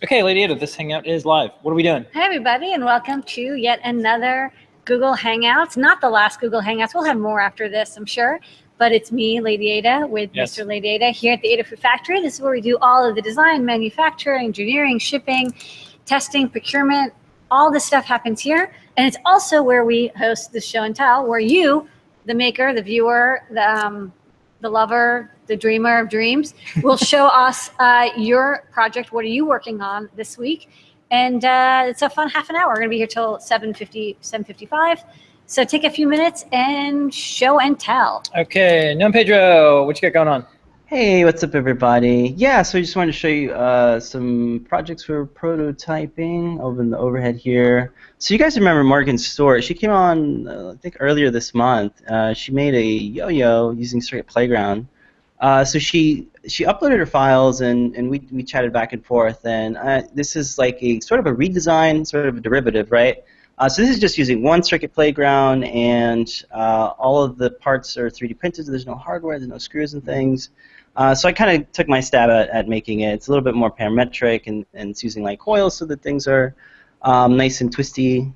Okay, Lady Ada, this Hangout is live. What are we doing? Hi, everybody, and welcome to yet another Google Hangouts. Not the last Google Hangouts. We'll have more after this, I'm sure. But it's me, Lady Ada, with Mr. Lady Ada here at the Adafruit Factory. This is where we do all of the design, manufacturing, engineering, shipping, testing, procurement. All this stuff happens here. And it's also where we host the show and tell, where you, the maker, the viewer, the lover, the dreamer of dreams, will show us your project. What are you working on this week? And it's a fun half an hour. We're going to be here till 7:55. So take a few minutes and show and tell. Okay, Don Pedro, what you got going on? Hey, what's up, everybody? Yeah, so I just wanted to show you some projects we're prototyping over in the overhead here. So you guys remember Morgan's store? She came on, I think, earlier this month. She made a yo-yo using Circuit Playground. So she uploaded her files, and we chatted back and forth. And this is like a sort of a redesign, sort of a derivative, right? So this is just using one Circuit Playground, and all of the parts are 3D printed. There's no hardware, there's no screws and things. So I kind of took my stab at making it. It's a little bit more parametric, and it's using like coils so that things are nice and twisty.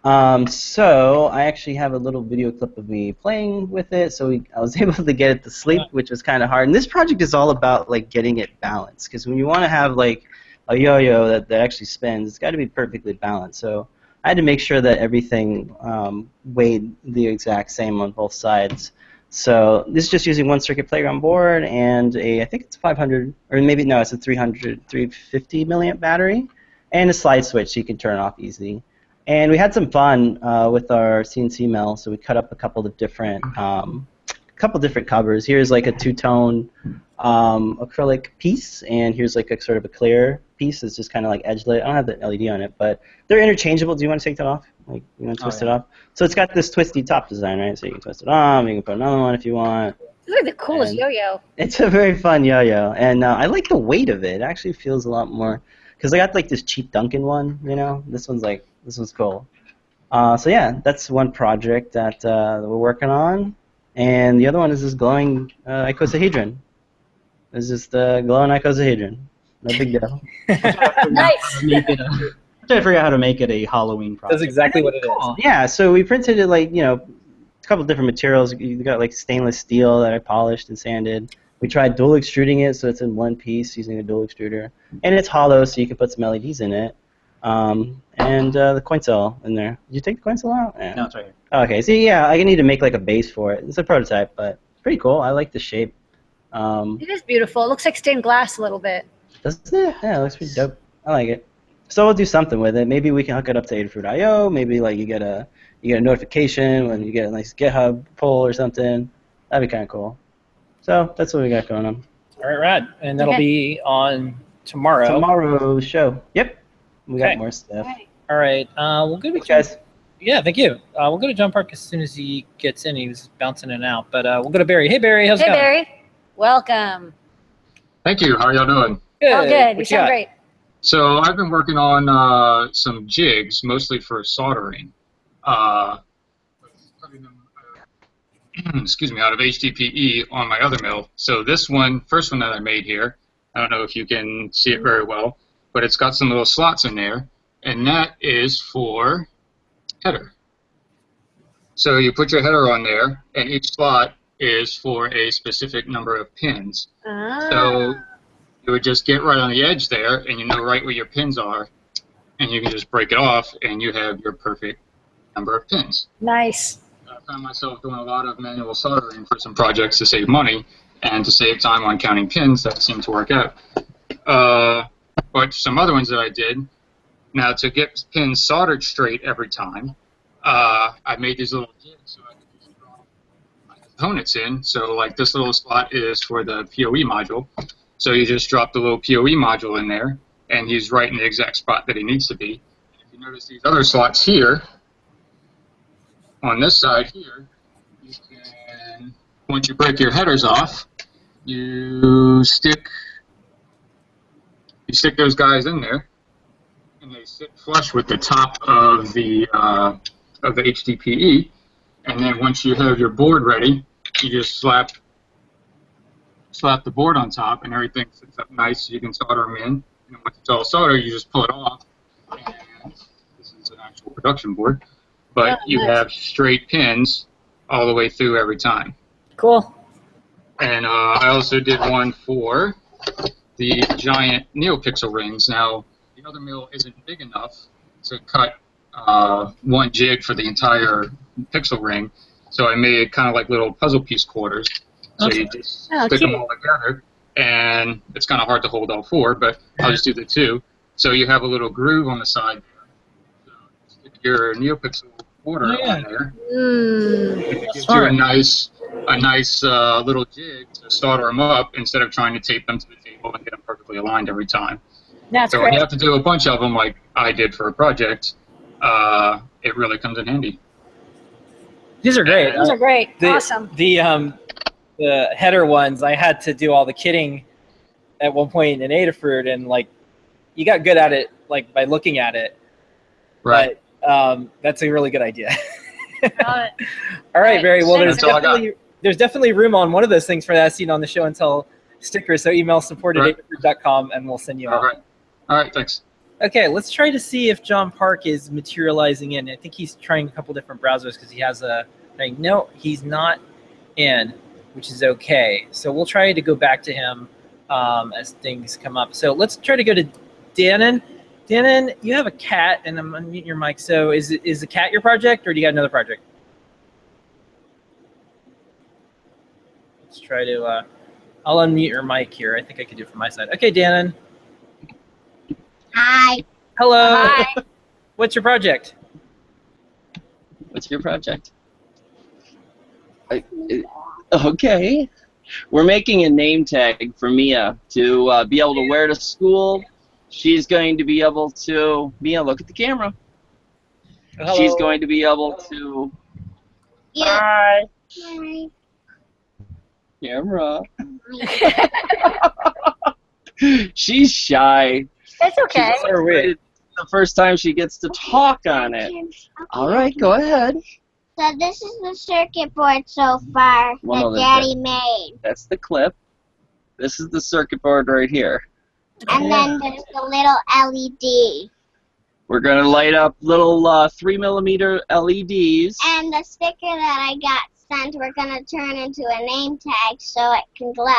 So I actually have a little video clip of me playing with it. So I was able to get it to sleep, which was kind of hard. And this project is all about like getting it balanced, because when you want to have like a yo-yo that actually spins, it's got to be perfectly balanced. So I had to make sure that everything weighed the exact same on both sides. So this is just using one Circuit Playground board and I think it's 500, or maybe no, it's a 350 milliamp battery, and a slide switch so you can turn it off easily. And we had some fun with our CNC mill, so we cut up a couple of different covers. Here's like a two-tone acrylic piece, and here's like a sort of a clear piece. It's just kind of like edge lit. I don't have the LED on it, but they're interchangeable. Do you want to take that off? Like, you want to twist it off? So it's got this twisty top design, right? So you can twist it off. You can put another one if you want. It's like the coolest yo-yo. It's a very fun yo-yo, and I like the weight of it. It actually feels a lot more, because I got like this cheap Duncan one, you know. This one's cool. So yeah, that's one project that we're working on, and the other one is this glowing icosahedron. This is the glowing icosahedron. No big deal. Nice. I'm trying to figure out how to make it a Halloween project. That's exactly what it is. Yeah, so we printed it like, you know, a couple different materials. You got like stainless steel that I polished and sanded. We tried dual extruding it so it's in one piece using a dual extruder. And it's hollow, so you can put some LEDs in it. And the coin cell in there. Did you take the coin cell out? Yeah. No, it's right here. Okay, so yeah, I need to make like a base for it. It's a prototype, but it's pretty cool. I like the shape. It is beautiful. It looks like stained glass a little bit. Doesn't it? Yeah, it looks pretty dope. I like it. So we'll do something with it. Maybe we can hook it up to Adafruit.io. Maybe like you get a notification when you get a nice GitHub pull or something. That'd be kind of cool. So that's what we got going on. All right, rad. And that'll be on tomorrow. Tomorrow's show. Yep. We got more stuff. All right. We'll go to guys. Yeah, thank you. We'll go to John Park as soon as he gets in. He was bouncing in and out. But we'll go to Barry. Hey, Barry. How's it going? Hey, Barry. Welcome. Thank you. How are y'all doing? Good. Oh, good. You sound great. So I've been working on some jigs, mostly for soldering. Excuse me, out of HDPE on my other mill. So this one, first one that I made here, I don't know if you can see it very well, but it's got some little slots in there, and that is for header. So you put your header on there, and each slot is for a specific number of pins. So you would just get right on the edge there, and you know right where your pins are, and you can just break it off, and you have your perfect number of pins. Nice. I found myself doing a lot of manual soldering for some projects to save money and to save time on counting pins. That seemed to work out. But some other ones that I did, now to get pins soldered straight every time, I made these little jigs so I could just draw my components in. So like this little slot is for the PoE module. So you just drop the little PoE module in there, and he's right in the exact spot that he needs to be. And if you notice these other slots here, on this side here, you can, once you break your headers off, you stick those guys in there, and they sit flush with the top of the HDPE. And then once you have your board ready, you just slap the board on top, and everything sits up nice so you can solder them in. And once it's all soldered, you just pull it off. And this is an actual production board. But you have straight pins all the way through every time. Cool. And I also did one for the giant NeoPixel rings. Now, the other mill isn't big enough to cut one jig for the entire pixel ring, so I made kind of like little puzzle piece quarters. So you just stick them all together, and it's kind of hard to hold all four, but I'll just do the two. So you have a little groove on the side there. So stick your NeoPixel quarter on there. It gives you a nice little jig to solder them up instead of trying to tape them to the table and get them perfectly aligned every time. That's so great. when you have to do a bunch of them like I did for a project, it really comes in handy. These are great. These are great. Awesome. The header ones, I had to do all the kitting at one point in Adafruit, and like you got good at it like by looking at it. Right. But that's a really good idea. Got it. All right, Barry. Well, That's there's definitely room on one of those things for that seen on the show and tell sticker. So email support@adafruit.com and we'll send you out. All right, thanks. Okay, let's try to see if John Park is materializing in. I think he's trying a couple different browsers because he has a thing. No, he's not in, which is okay. So we'll try to go back to him as things come up. So let's try to go to Dannon. Dannon, you have a cat, and I'm unmuting your mic. So is the cat your project, or do you got another project? Let's try to, I'll unmute your mic here. I think I could do it from my side. Okay, Dannon. Hi. Hello. Hi. What's your project? What's your project? Okay. We're making a name tag for Mia to be able to wear to school. She's going to be able to... Mia, look at the camera. Hello. She's going to be able to... Yeah. Hi. Hi. Camera. She's shy. It's okay. She's excited. The first time she gets to talk on it. All right, go ahead. So this is the circuit board so far Well, that Daddy made. That's the clip. This is the circuit board right here. And then there's the little LED. We're going to light up little 3mm LEDs. And the sticker that I got sent, we're going to turn into a name tag so it can glow.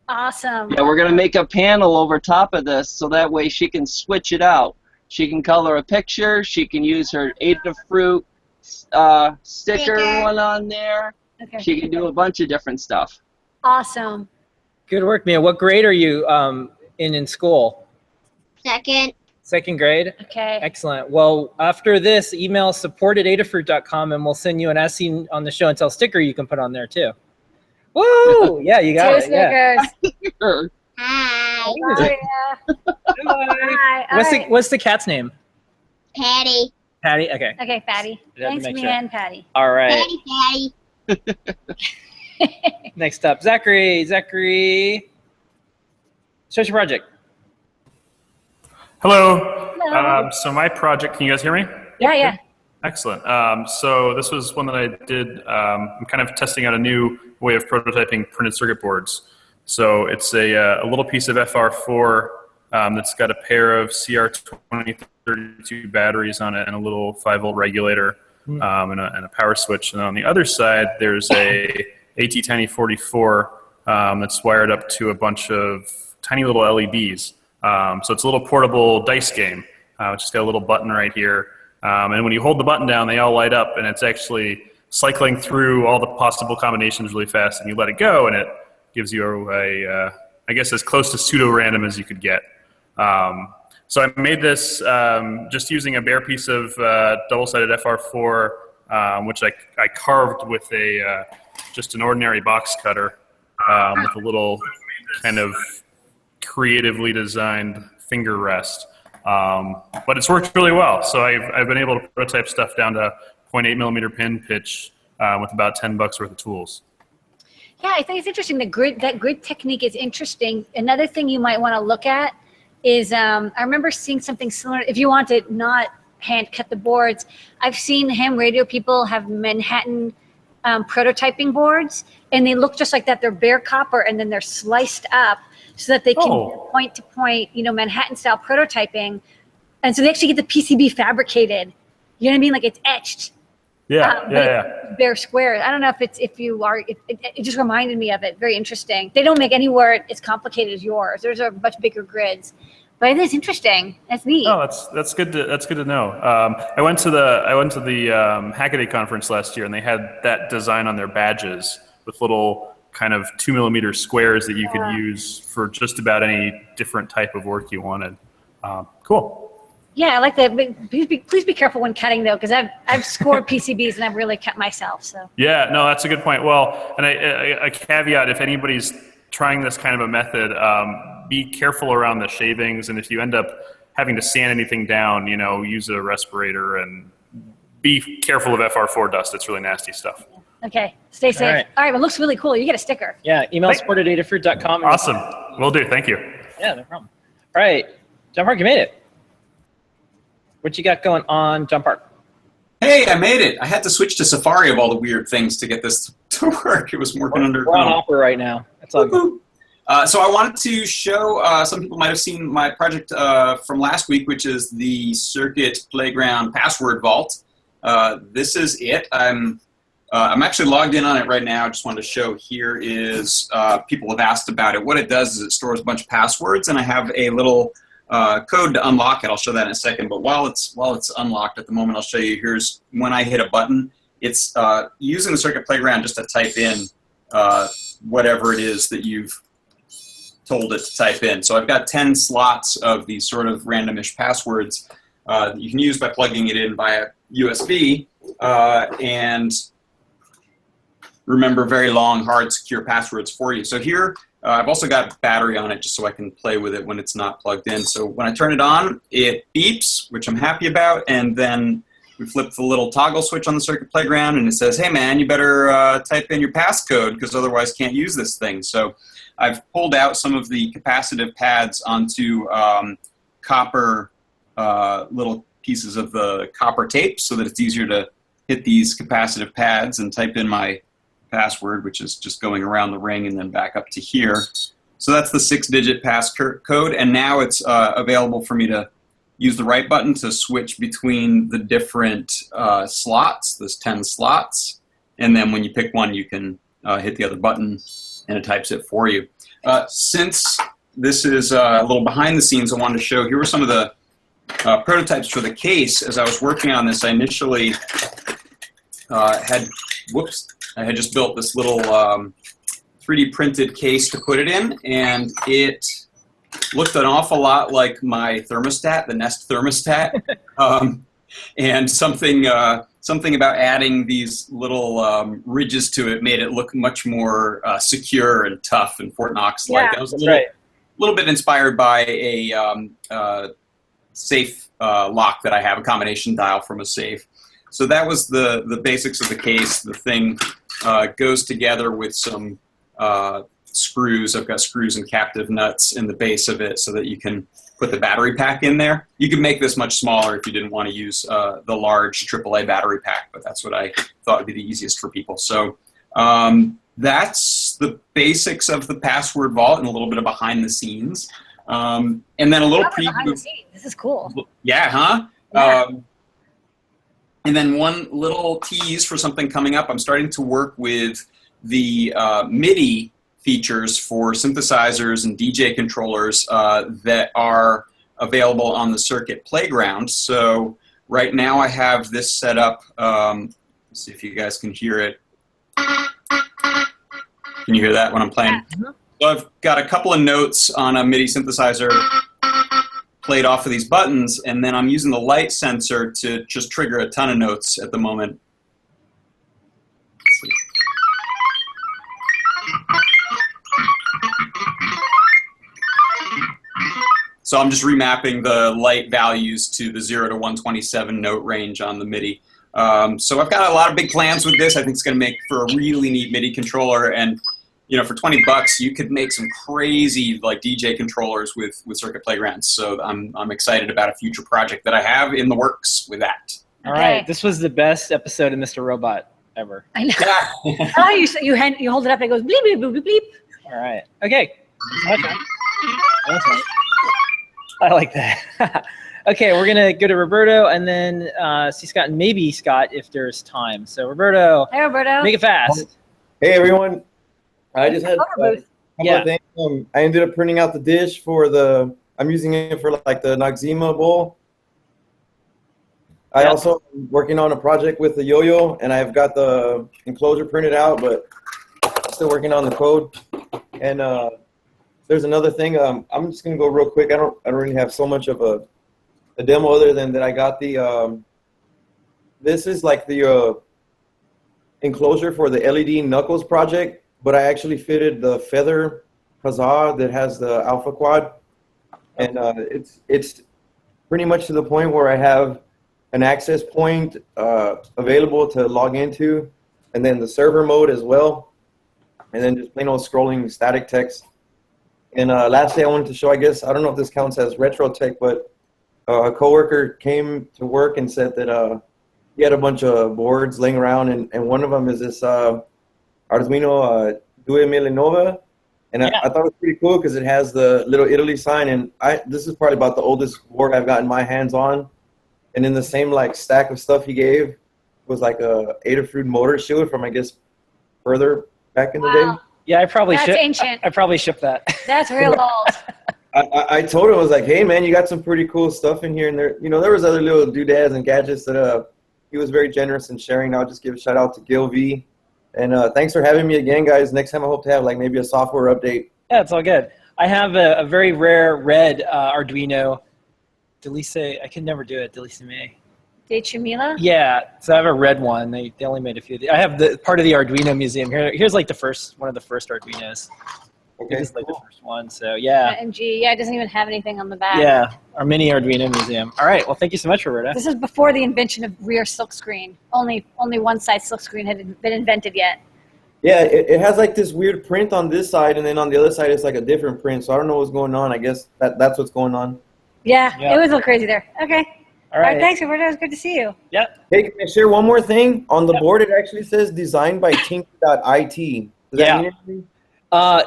Awesome. Yeah, we're going to make a panel over top of this so that way she can switch it out. She can color a picture. She can use her Adafruit sticker one on there. Okay. She can do a bunch of different stuff. Awesome. Good work, Mia. What grade are you in school? Second. Second grade? Okay. Excellent. Well, after this, email support@adafruit.com and we'll send you an as seen on the show and tell sticker you can put on there too. Woo! Yeah, you got it. Yeah. Stickers. Hi. Hi. What's the cat's name? Patty. Patty? Okay. Okay, Patty. I had to Thanks, make Mia sure. and Patty. All right. Patty. Next up, Zachary. Zachary, show us your project. Hello. Hello. So my project, can you guys hear me? Yeah. Excellent. So this was one that I did. I'm kind of testing out a new way of prototyping printed circuit boards. So it's a little piece of FR4 that's got a pair of CR2032 batteries on it and a little 5-volt regulator and a power switch. And on the other side, there's a AT-Tiny44 that's wired up to a bunch of tiny little LEDs. So it's a little portable dice game. It's just got a little button right here. And when you hold the button down, they all light up, and it's actually cycling through all the possible combinations really fast, and you let it go, and it gives you a I guess, as close to pseudo-random as you could get. So I made this just using a bare piece of double-sided FR4, which I carved with just an ordinary box cutter with a little kind of creatively designed finger rest. But it's worked really well. So I've been able to prototype stuff down to 0.8mm pin pitch with about $10 worth of tools. Yeah, I think it's interesting. That grid technique is interesting. Another thing you might want to look at is I remember seeing something similar. If you want to not hand cut the boards, I've seen ham radio people have Manhattan prototyping boards, and they look just like that. They're bare copper, and then they're sliced up. so that they can do point-to-point, Manhattan-style prototyping. And so they actually get the PCB fabricated. You know what I mean? Like it's etched. Bare squares. I don't know if it just reminded me of it. Very interesting. They don't make anywhere as complicated as yours. Theirs are much bigger grids. But it is interesting. That's neat. Oh, that's good to know. I went to the Hackaday conference last year, and they had that design on their badges with little kind of 2mm squares that you could use for just about any different type of work you wanted. Cool. Yeah, I like that. Please be careful when cutting though, because I've scored PCBs and I've really cut myself. So. Yeah, no, that's a good point. Well, and a caveat: if anybody's trying this kind of a method, be careful around the shavings, and if you end up having to sand anything down, use a respirator and be careful of FR4 dust. It's really nasty stuff. Okay, stay safe. All right, well, it looks really cool. You get a sticker. Yeah, email support@adafruit.com. Awesome. Will do. Thank you. Yeah, no problem. All right, John Park, you made it. What you got going on, John Park? Hey, I made it. I had to switch to Safari of all the weird things to get this to work. It was working under. We're on Hopper right now. That's all good. So I wanted to show, some people might have seen my project from last week, which is the Circuit Playground Password Vault. This is it. I'm actually logged in on it right now. I just wanted to show here is, people have asked about it. What it does is it stores a bunch of passwords, and I have a little code to unlock it. I'll show that in a second. But while it's unlocked at the moment, I'll show you. Here's when I hit a button. It's using the Circuit Playground just to type in whatever it is that you've told it to type in. So I've got 10 slots of these sort of randomish passwords that you can use by plugging it in via USB and remember very long, hard, secure passwords for you. So here, I've also got battery on it just so I can play with it when it's not plugged in. So when I turn it on, it beeps, which I'm happy about, and then we flip the little toggle switch on the Circuit Playground, and it says, hey man, you better type in your passcode because otherwise can't use this thing. So I've pulled out some of the capacitive pads onto copper, little pieces of the copper tape so that it's easier to hit these capacitive pads and type in my password, which is just going around the ring and then back up to here. So that's the 6-digit passcode, and now it's available for me to use the right button to switch between the different slots, there's 10 slots, and then when you pick one, you can hit the other button and it types it for you. Since this is a little behind the scenes, I wanted to show, here were some of the prototypes for the case. As I was working on this, I initially I had just built this little 3D printed case to put it in, and it looked an awful lot like my thermostat, the Nest thermostat, and something about adding these little ridges to it made it look much more secure and tough and Fort Knox-like. Yeah, I was a little bit inspired by a safe lock that I have, a combination dial from a safe. So that was the basics of the case. The thing goes together with some screws. I've got screws and captive nuts in the base of it so that you can put the battery pack in there. You could make this much smaller if you didn't want to use the large AAA battery pack, but that's what I thought would be the easiest for people. So that's the basics of the password vault and a little bit of behind the scenes. And then a little preview. Behind the scenes. This is cool. Yeah, huh? Yeah. And then one little tease for something coming up. I'm starting to work with the MIDI features for synthesizers and DJ controllers that are available on the Circuit Playground. So right now I have this set up. Let's see if you guys can hear it. Can you hear that when I'm playing? Yeah. So I've got a couple of notes on a MIDI synthesizer played off of these buttons, and then I'm using the light sensor to just trigger a ton of notes at the moment. Let's see. So I'm just remapping the light values to the 0 to 127 note range on the MIDI. So I've got a lot of big plans with this. I think it's going to make for a really neat MIDI controller, and you know, for $20, you could make some crazy like DJ controllers with Circuit Playgrounds. So I'm excited about a future project that I have in the works with that. All right, this was the best episode of Mr. Robot ever. I know. Oh, you hold it up and it goes bleep bleep bleep bleep. All right. Okay. That's right. I like that. Okay, we're gonna go to Roberto and then see Scott and maybe Scott if there's time. So Roberto, Hey, Roberto. make it fast. Hey everyone, I just had a couple Yeah. of things. I ended up printing out the dish for the. I'm using it for like the Noxzema bowl. I also am working on a project with the yo-yo, and I've got the enclosure printed out, but still working on the code. And there's another thing. I'm just gonna go real quick. I don't really have so much of a demo other than that I got the. This is like the enclosure for the LED Knuckles project, but I actually fitted the feather huzzah that has the alpha quad, and it's pretty much to the point where I have an access point available to log into, and then the server mode as well, and then just plain old scrolling static text. And lastly, I wanted to show, I guess, I don't know if this counts as retro tech, but a coworker came to work and said that he had a bunch of boards laying around, and one of them is this Arduino Due Millenova. And I thought it was pretty cool because it has the little Italy sign, and this is probably about the oldest board I've gotten my hands on. And in the same like stack of stuff he gave was like a Adafruit motor shield from, I guess, further back in the day. Yeah, I probably That's ancient. I probably shipped that. That's real old. I told him, I was like, hey man, you got some pretty cool stuff in here, and there was other little doodads and gadgets that he was very generous in sharing. I'll just give a shout out to Gil V. And thanks for having me again, guys. Next time I hope to have like maybe a software update. Yeah, it's all good. I have a very rare red Arduino. Delice, I can never do it. Delice me. De Chimila? Yeah, so I have a red one. They only made a few. I have the part of the Arduino museum here. Here's like one of the first Arduinos. Okay, it's like the first one. So yeah. MG. Yeah, it doesn't even have anything on the back. Yeah, our mini Arduino museum. All right. Well, thank you so much, Roberta. This is before the invention of rear silkscreen. Only one side silkscreen had been invented yet. Yeah, it has like this weird print on this side, and then on the other side it's like a different print. So I don't know what's going on. I guess that's what's going on. Yeah, it was a little crazy there. Okay. All right. Thanks, Roberto. It was good to see you. Yep. Hey, can I share one more thing? On the board, it actually says designed by Tinker.it. Does that mean anything?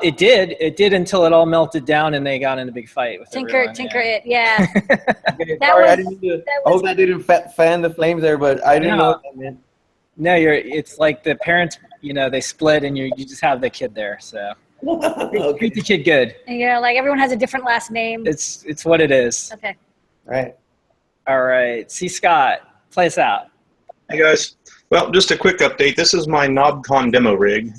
It did. It did until it all melted down and they got in a big fight with everyone. Tinker it, yeah. Okay, sorry, I didn't mean to. I hope I didn't fan the flames there, but I didn't know what that meant. No, it's like the parents, they split and you just have the kid there. So treat the kid good. And, like everyone has a different last name. It's what it is. Okay. All right. See, Scott, play us out. Hey guys. Well, just a quick update. This is my KnobCon demo rig.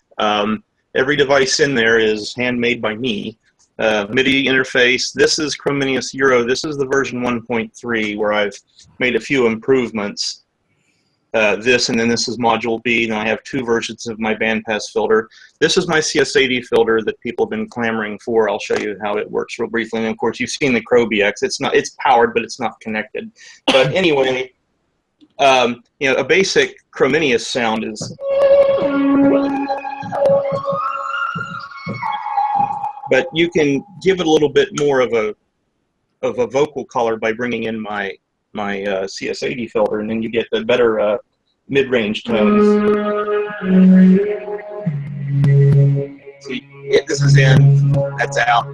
Every device in there is handmade by me. MIDI interface. This is Chrominius Euro. This is the version 1.3 where I've made a few improvements. And then this is Module B, and I have 2 versions of my bandpass filter. This is my CS80 filter that people have been clamoring for. I'll show you how it works real briefly. And of course, you've seen the CroBX. It's powered, but it's not connected. But anyway, a basic Chrominius sound is. But you can give it a little bit more of a vocal color by bringing in my CS80 filter, and then you get the better mid-range tones. See, this is in, that's out.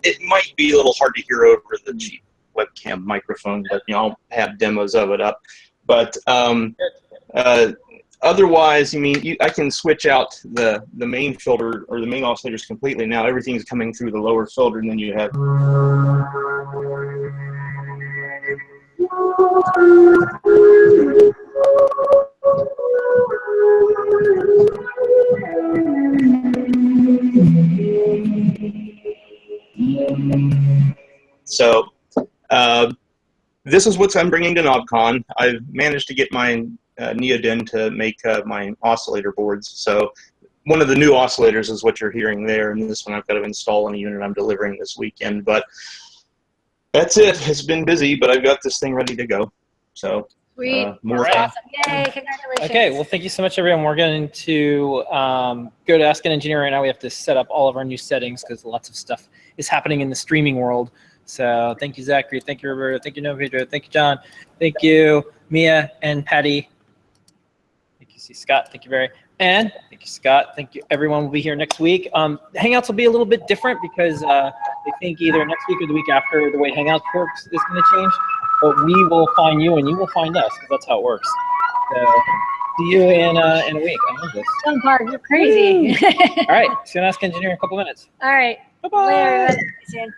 It might be a little hard to hear over the cheap webcam microphone, but I'll have demos of it up. But otherwise, I can switch out the main filter or the main oscillators completely. Now everything's coming through the lower filter, and then you have. So this is what I'm bringing to KnobCon. I've managed to get my Neodin to make my oscillator boards. So one of the new oscillators is what you're hearing there, and this one I've got to install in a unit I'm delivering this weekend. But that's it. It's been busy, but I've got this thing ready to go. So more awesome. Yay, congratulations. Okay, well, thank you so much, everyone. We're going to go to Ask an Engineer right now. We have to set up all of our new settings because lots of stuff is happening in the streaming world. So thank you, Zachary. Thank you, Roberto. Thank you, Pedro. Thank you, John. Thank you, Mia and Patty. Thank you, Scott. Thank you, Barry. And thank you, Scott. Thank you. Everyone will be here next week. Hangouts will be a little bit different because I think either next week or the week after the way Hangouts works is going to change. But we will find you and you will find us because that's how it works. So see you in a week. I love this. John Park, you're crazy. All right. See you on Ask Engineer in a couple minutes. All right. Bye-bye. Later, everybody. See you soon.